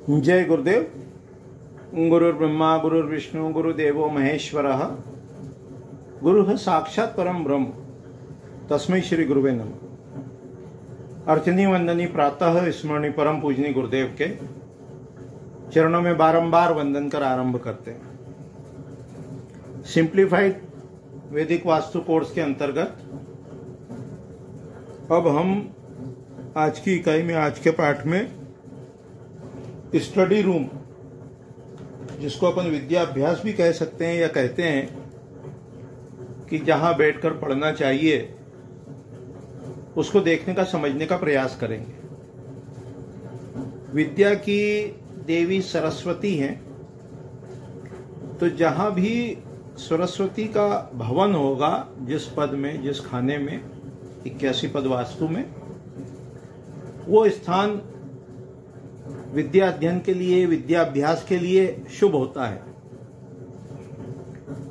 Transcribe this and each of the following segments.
जय गुरुदेव। गुरुर्ब्रह्मा गुरुर्विष्णु गुरुदेवो महेश्वरः। गुरुः साक्षात् परम ब्रह्म तस्मै श्री गुरुवे नमः। अर्चनी वंदनी प्रातः स्मरणी परम पूजनी गुरुदेव के चरणों में बारंबार वंदन कर आरंभ करते हैं। सिंप्लीफाइड वैदिक वास्तु कोर्स के अंतर्गत अब हम आज की इकाई में, आज के पाठ में स्टडी रूम, जिसको अपन विद्याभ्यास भी कह सकते हैं या कहते हैं कि जहां बैठकर पढ़ना चाहिए, उसको देखने का, समझने का प्रयास करेंगे। विद्या की देवी सरस्वती हैं, तो जहां भी सरस्वती का भवन होगा, जिस पद में, जिस खाने में, 81 पद वास्तु में, वो स्थान विद्या अध्ययन के लिए, विद्याभ्यास के लिए शुभ होता है।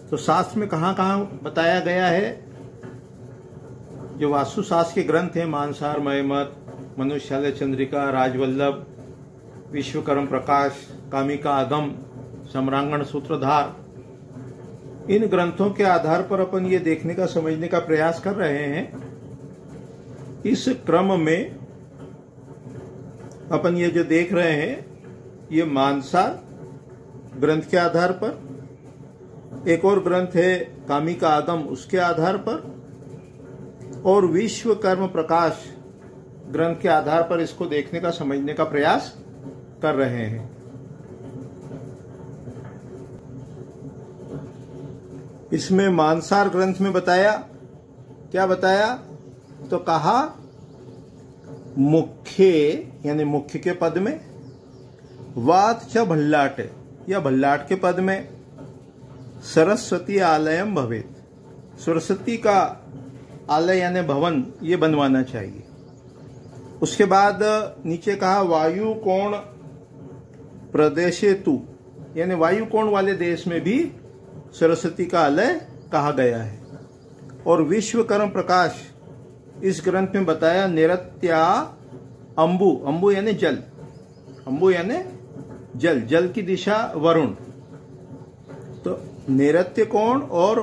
तो शास्त्र में कहां कहां बताया गया है, जो वास्तु शास्त्र के ग्रंथ हैं, मानसार, मयमत, मनुष्यालय चंद्रिका, राजवल्लभ, विश्वकर्म प्रकाश, कामिका आगम, सम्रांगण सूत्रधार, इन ग्रंथों के आधार पर अपन ये देखने का, समझने का प्रयास कर रहे हैं। इस क्रम में अपन ये जो देख रहे हैं, ये मानसार ग्रंथ के आधार पर, एक और ग्रंथ है कामिका आगम, उसके आधार पर, और विश्वकर्म प्रकाश ग्रंथ के आधार पर इसको देखने का, समझने का प्रयास कर रहे हैं। इसमें मानसार ग्रंथ में बताया, क्या बताया, तो कहा मुख्य, यानी मुख्य के पद में, वात च भल्लाट, या भल्लाट के पद में, सरस्वती आलयम भवेत, सरस्वती का आलय यानी भवन ये बनवाना चाहिए। उसके बाद नीचे कहा वायु कोण प्रदेशे तु, यानी वायु कोण वाले देश में भी सरस्वती का आलय कहा गया है। और विश्वकर्म प्रकाश इस ग्रंथ में बताया निरत्या अंबु, अंबु यानी जल, अंबु यानी जल, जल की दिशा वरुण। तो नैऋत्य कोण और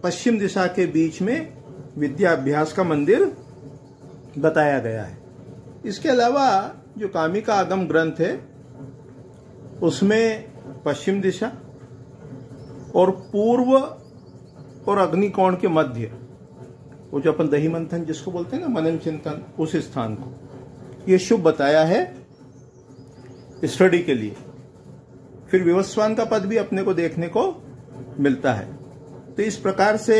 पश्चिम दिशा के बीच में विद्याभ्यास का मंदिर बताया गया है। इसके अलावा जो कामिका आगम ग्रंथ है, उसमें पश्चिम दिशा और पूर्व और अग्निकोण के मध्य, वो जो अपन दही मंथन जिसको बोलते हैं ना, मनन चिंतन, उस स्थान को ये शुभ बताया है स्टडी के लिए। फिर विवस्वान का पद भी अपने को देखने को मिलता है। तो इस प्रकार से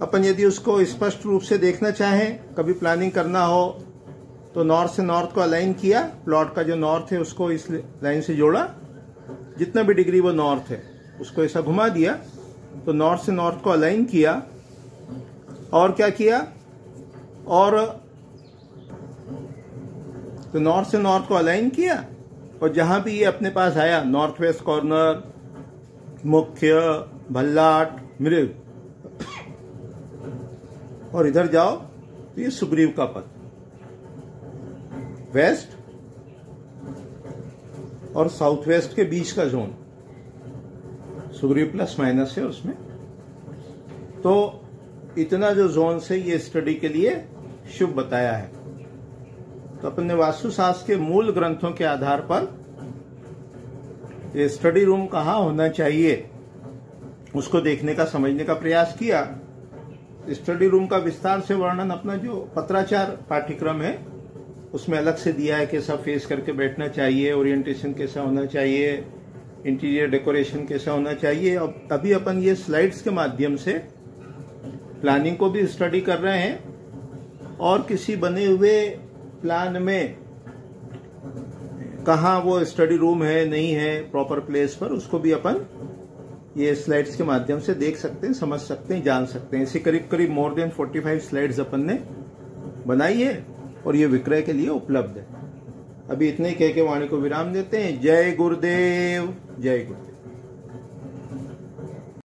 अपन यदि उसको स्पष्ट रूप से देखना चाहें, कभी प्लानिंग करना हो, तो नॉर्थ से नॉर्थ को अलाइन किया, प्लॉट का जो नॉर्थ है उसको इस लाइन से जोड़ा, जितना भी डिग्री वो नॉर्थ है उसको ऐसा घुमा दिया, तो नॉर्थ से नॉर्थ को अलाइन किया। और क्या किया, और तो नॉर्थ से नॉर्थ को अलाइन किया, और जहां भी ये अपने पास आया, नॉर्थ वेस्ट कॉर्नर, मुख्य, भल्लाट, मृग, और इधर जाओ तो ये सुग्रीव का पद, वेस्ट और साउथ वेस्ट के बीच का जोन, सुग्रीव प्लस माइनस है उसमें। तो इतना जो जोन से ये स्टडी के लिए शुभ बताया है। तो अपन ने वास्तुशास्त्र के मूल ग्रंथों के आधार पर ये स्टडी रूम कहाँ होना चाहिए, उसको देखने का, समझने का प्रयास किया। स्टडी रूम का विस्तार से वर्णन अपना जो पत्राचार पाठ्यक्रम है उसमें अलग से दिया है, कैसा फेस करके बैठना चाहिए, ओरिएंटेशन कैसा होना चाहिए, इंटीरियर डेकोरेशन कैसा होना चाहिए। और अभी अपन ये स्लाइड्स के माध्यम से प्लानिंग को भी स्टडी कर रहे हैं, और किसी बने हुए प्लान में कहाँ वो स्टडी रूम है, नहीं है प्रॉपर प्लेस पर, उसको भी अपन ये स्लाइड्स के माध्यम से देख सकते हैं, समझ सकते हैं, जान सकते हैं। इसी करीब करीब मोर देन 45 स्लाइड्स अपन ने बनाई है, और ये विक्रय के लिए उपलब्ध है। अभी इतने कह के वाणी को विराम देते हैं। जय गुरुदेव, जय गुरुदेव।